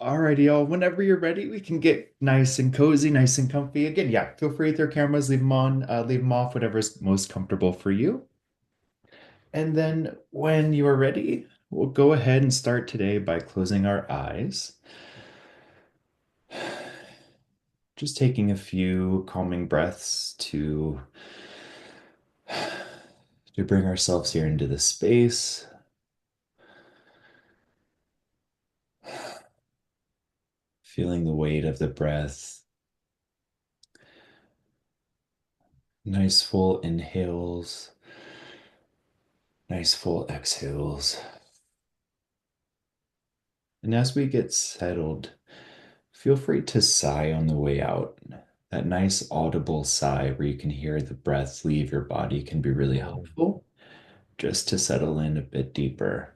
Alrighty, y'all. Whenever you're ready, we can get nice and cozy, nice and comfy. Again, yeah, feel free with your cameras, leave them on, leave them off, whatever's most comfortable for you. And then when you are ready, we'll go ahead and start today by closing our eyes. Just taking a few calming breaths to bring ourselves here into the space. Feeling the weight of the breath. Nice full inhales, nice full exhales. And as we get settled, feel free to sigh on the way out. That nice audible sigh where you can hear the breath leave your body can be really helpful just to settle in a bit deeper.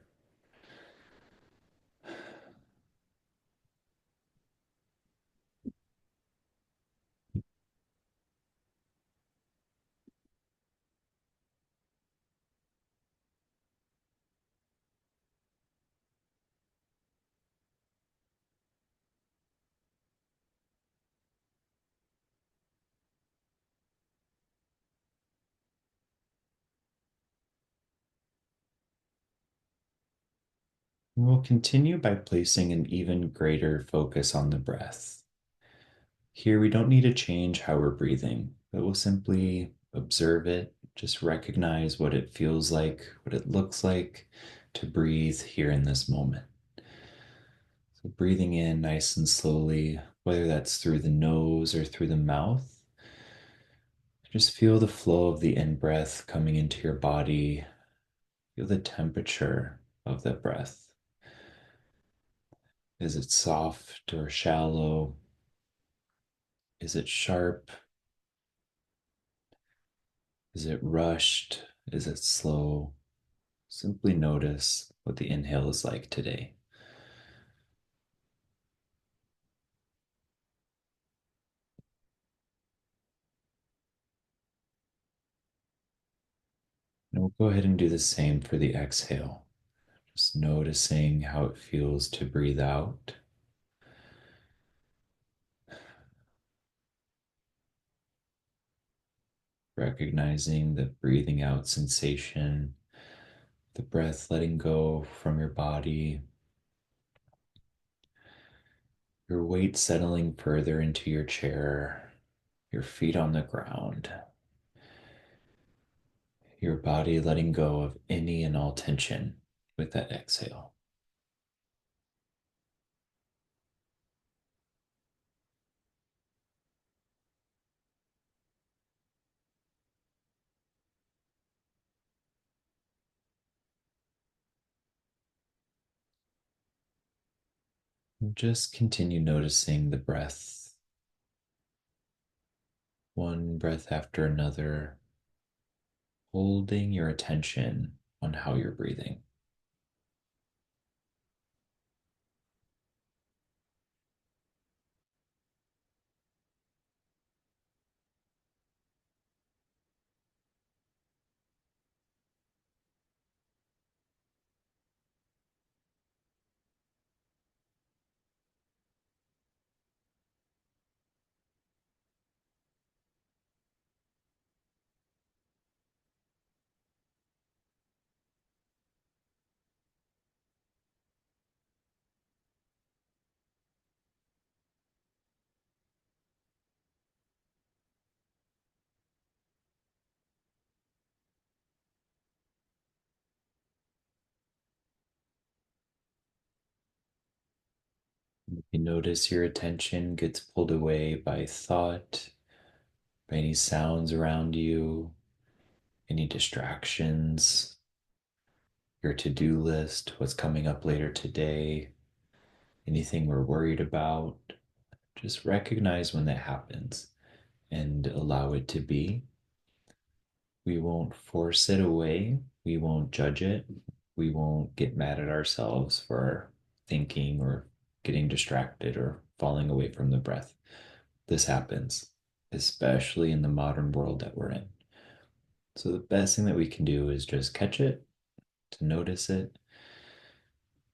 We'll continue by placing an even greater focus on the breath. Here, we don't need to change how we're breathing, but we'll simply observe it, just recognize what it feels like, what it looks like to breathe here in this moment. So, breathing in nice and slowly, whether that's through the nose or through the mouth, just feel the flow of the in breath coming into your body. Feel the temperature of the breath. Is it soft or shallow? Is it sharp? Is it rushed? Is it slow? Simply notice what the inhale is like today. And we'll go ahead and do the same for the exhale. Just noticing how it feels to breathe out. Recognizing the breathing out sensation, the breath letting go from your body, your weight settling further into your chair, your feet on the ground, your body letting go of any and all tension with that exhale. And just continue noticing the breath, one breath after another, holding your attention on how you're breathing. If you notice your attention gets pulled away by thought, by any sounds around you, any distractions, your to do list, what's coming up later today, anything we're worried about, just recognize when that happens and allow it to be. We won't force it away. We won't judge it. We won't get mad at ourselves for thinking or getting distracted or falling away from the breath. This happens, especially in the modern world that we're in. So, the best thing that we can do is just catch it, to notice it,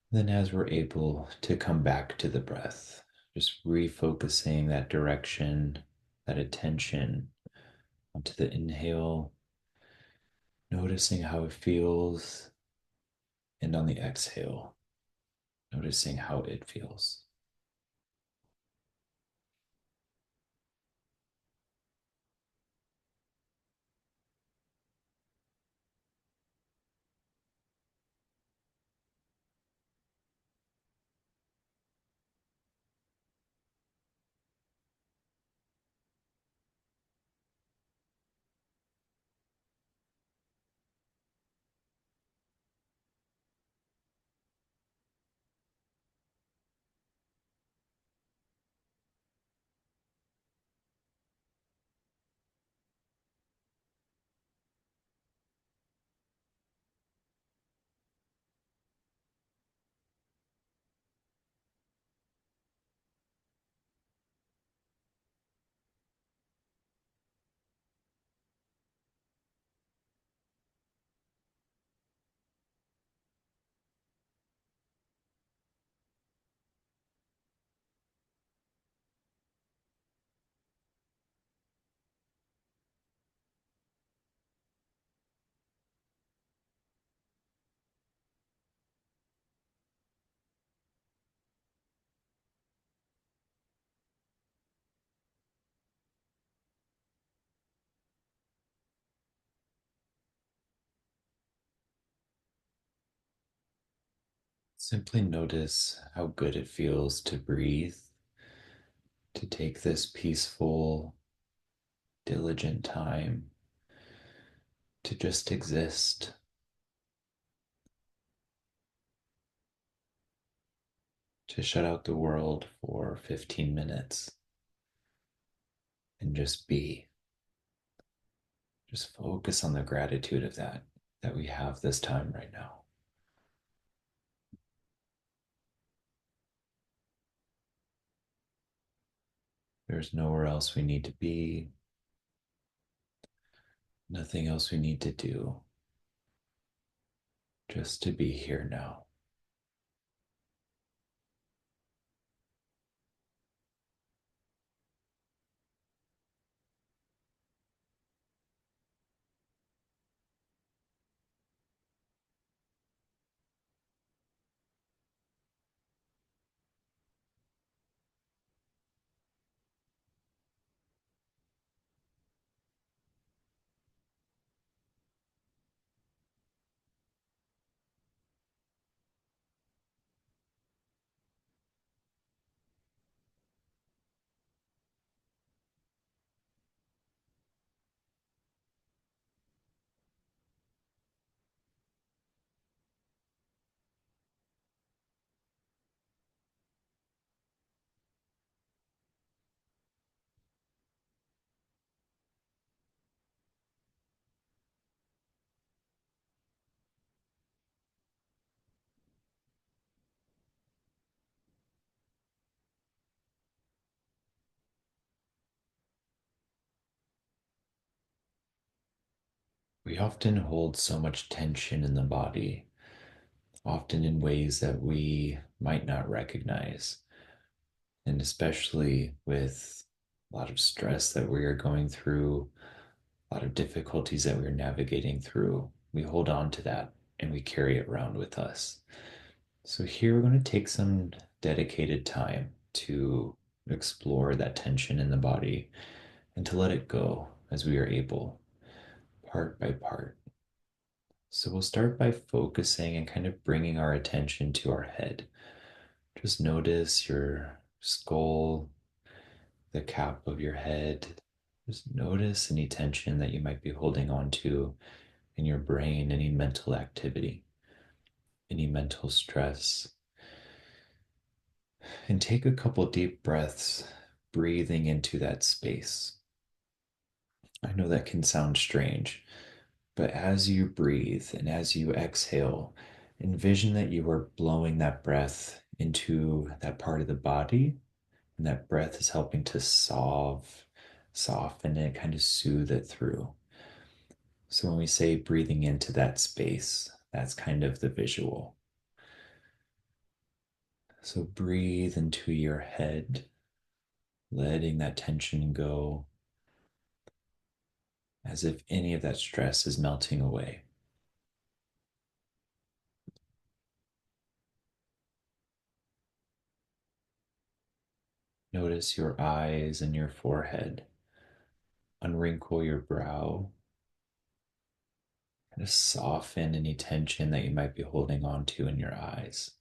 Then, as we're able to come back to the breath, just refocusing that direction, that attention onto the inhale, noticing how it feels, and on the exhale, noticing how it feels. Simply notice how good it feels to breathe, to take this peaceful, diligent time to just exist, to shut out the world for 15 minutes and just be. Just focus on the gratitude of that we have this time right now. There's nowhere else we need to be, nothing else we need to do, just to be here now. We often hold so much tension in the body, often in ways that we might not recognize. And especially with a lot of stress that we are going through, a lot of difficulties that we're navigating through, we hold on to that and we carry it around with us. So, here we're going to take some dedicated time to explore that tension in the body and to let it go as we are able, part by part. So, we'll start by focusing and kind of bringing our attention to our head. Just notice your skull, the cap of your head. Just notice any tension that you might be holding on to in your brain, any mental activity, any mental stress. And take a couple deep breaths, breathing into that space. I know that can sound strange, but as you breathe and as you exhale, envision that you are blowing that breath into that part of the body, and that breath is helping to soften it, kind of soothe it through. So when we say breathing into that space, that's kind of the visual. So breathe into your head, letting that tension go as if any of that stress is melting away. Notice your eyes and your forehead. Unwrinkle your brow. Kind of soften any tension that you might be holding on to in your eyes.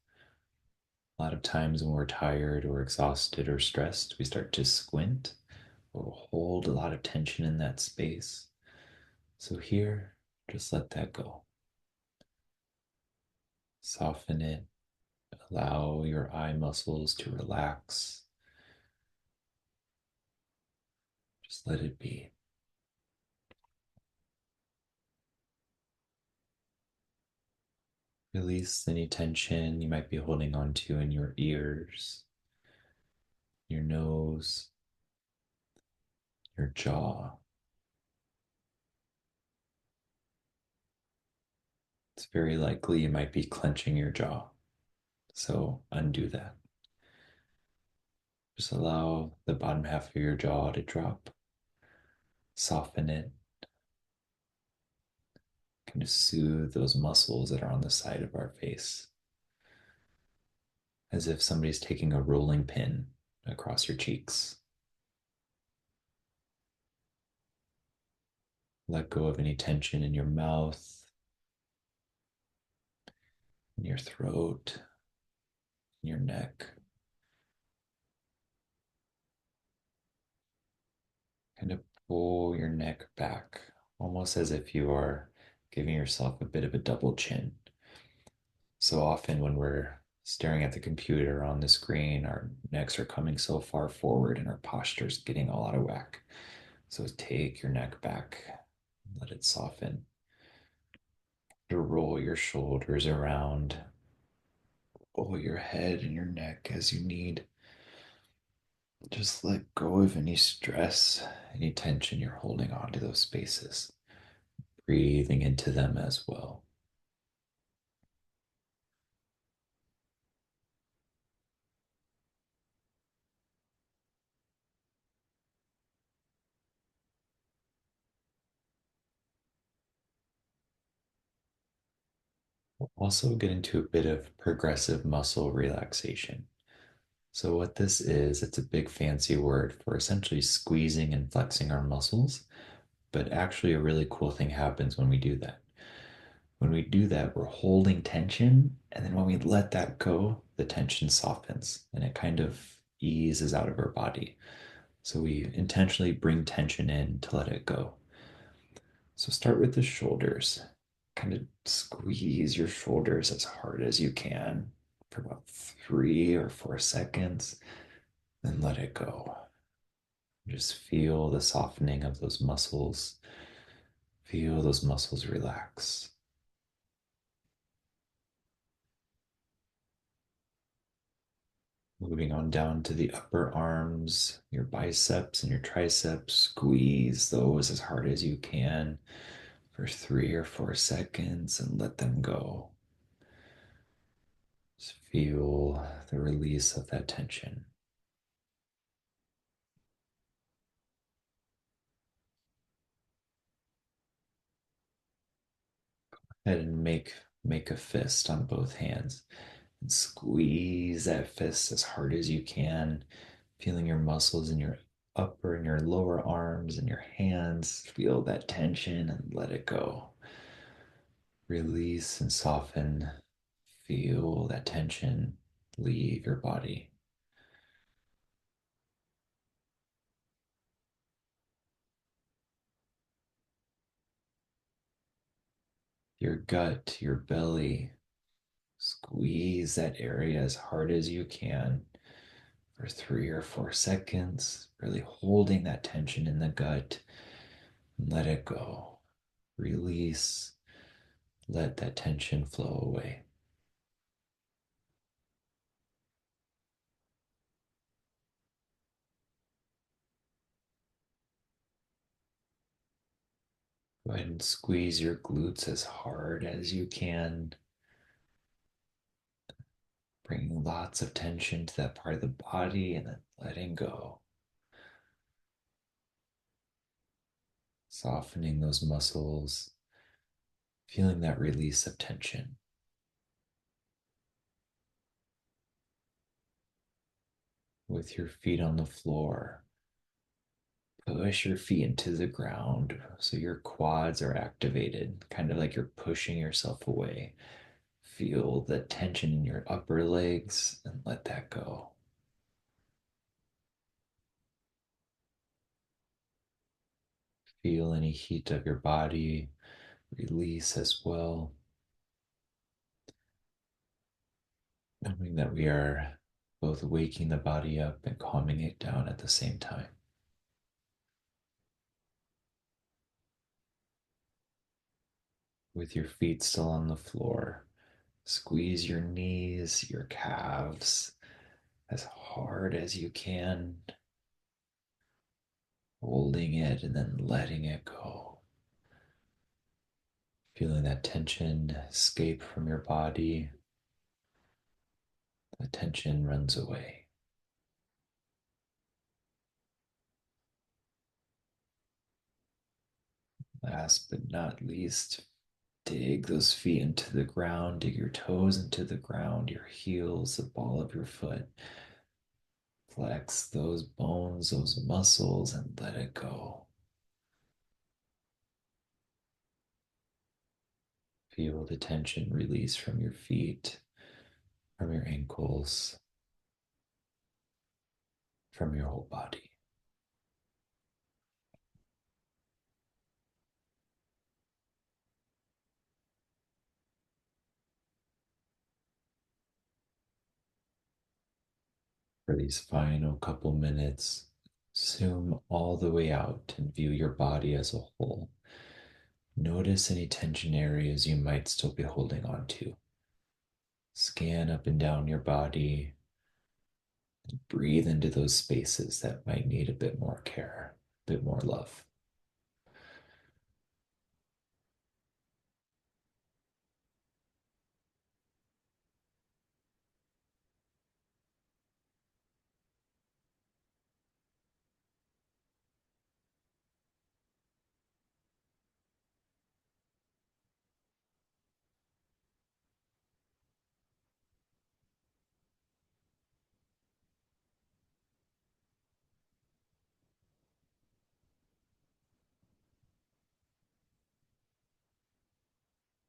A lot of times when we're tired or exhausted or stressed, we start to squint or hold a lot of tension in that space. So here, just let that go. Soften it. Allow your eye muscles to relax. Just let it be. Release any tension you might be holding on to in your ears, your nose, your jaw. It's very likely you might be clenching your jaw. So undo that. Just allow the bottom half of your jaw to drop. Soften it. Kind of soothe those muscles that are on the side of our face, as if somebody's taking a rolling pin across your cheeks. Let go of any tension in your mouth, in your throat, in your neck. Kind of pull your neck back, almost as if you are giving yourself a bit of a double chin. So often, when we're staring at the computer on the screen, our necks are coming so far forward and our posture's getting all out of whack. So take your neck back, let it soften. To roll your shoulders around, roll your head and your neck as you need. Just let go of any stress, any tension you're holding on to those spaces, breathing into them as well. We'll also get into a bit of progressive muscle relaxation. So, what this is, it's a big fancy word for essentially squeezing and flexing our muscles. But actually, a really cool thing happens when we do that. When we do that, we're holding tension. And then when we let that go, the tension softens and it kind of eases out of our body. So we intentionally bring tension in to let it go. So start with the shoulders. Kind of squeeze your shoulders as hard as you can for about 3 or 4 seconds, then let it go. Just feel the softening of those muscles. Feel those muscles relax. Moving on down to the upper arms, your biceps and your triceps. Squeeze those as hard as you can for 3 or 4 seconds and let them go. Just feel the release of that tension. Go ahead and make a fist on both hands and squeeze that fist as hard as you can, feeling your muscles in your upper and your lower arms and your hands. Feel that tension and let it go. Release and soften. Feel that tension leave your body. Your gut, your belly. Squeeze that area as hard as you can for 3 or 4 seconds, really holding that tension in the gut. Let it go. Release. Let that tension flow away. Go ahead and squeeze your glutes as hard as you can. bringing lots of tension to that part of the body and then letting go, softening those muscles, feeling that release of tension. With your feet on the floor, push your feet into the ground so your quads are activated, kind of like you're pushing yourself away. Feel the tension in your upper legs and let that go. Feel any heat of your body release as well, knowing that we are both waking the body up and calming it down at the same time. With your feet still on the floor, squeeze your knees, your calves as hard as you can, holding it and then letting it go. Feeling that tension escape from your body, the tension runs away. Last but not least, dig those feet into the ground, dig your toes into the ground, your heels, the ball of your foot. Flex those bones, those muscles, and let it go. Feel the tension release from your feet, from your ankles, from your whole body. For these final couple minutes, zoom all the way out and view your body as a whole. Notice any tension areas you might still be holding on to. Scan up and down your body. Breathe into those spaces that might need a bit more care, a bit more love.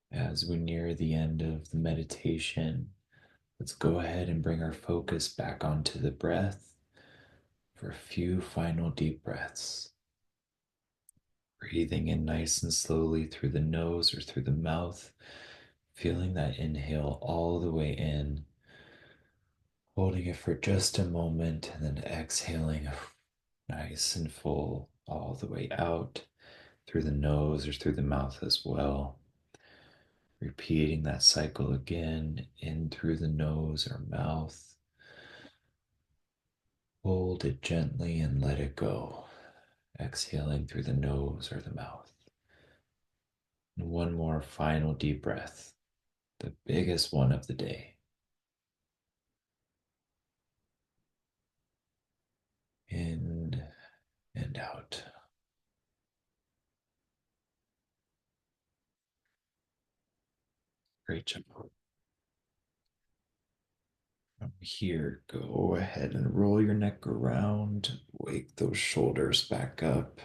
As we near the end of the meditation, let's go ahead and bring our focus back onto the breath for a few final deep breaths. Breathing in nice and slowly through the nose or through the mouth, feeling that inhale all the way in, holding it for just a moment, and then exhaling nice and full all the way out through the nose or through the mouth as well. Repeating that cycle again, in through the nose or mouth. Hold it gently and let it go. Exhaling through the nose or the mouth. And one more final deep breath, the biggest one of the day. In and out. Great job. From here, go ahead and roll your neck around, wake those shoulders back up.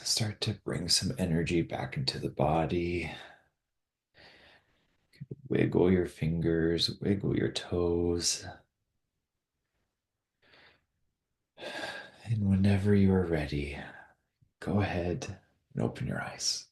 Start to bring some energy back into the body. Wiggle your fingers, wiggle your toes. And whenever you are ready, go ahead and open your eyes.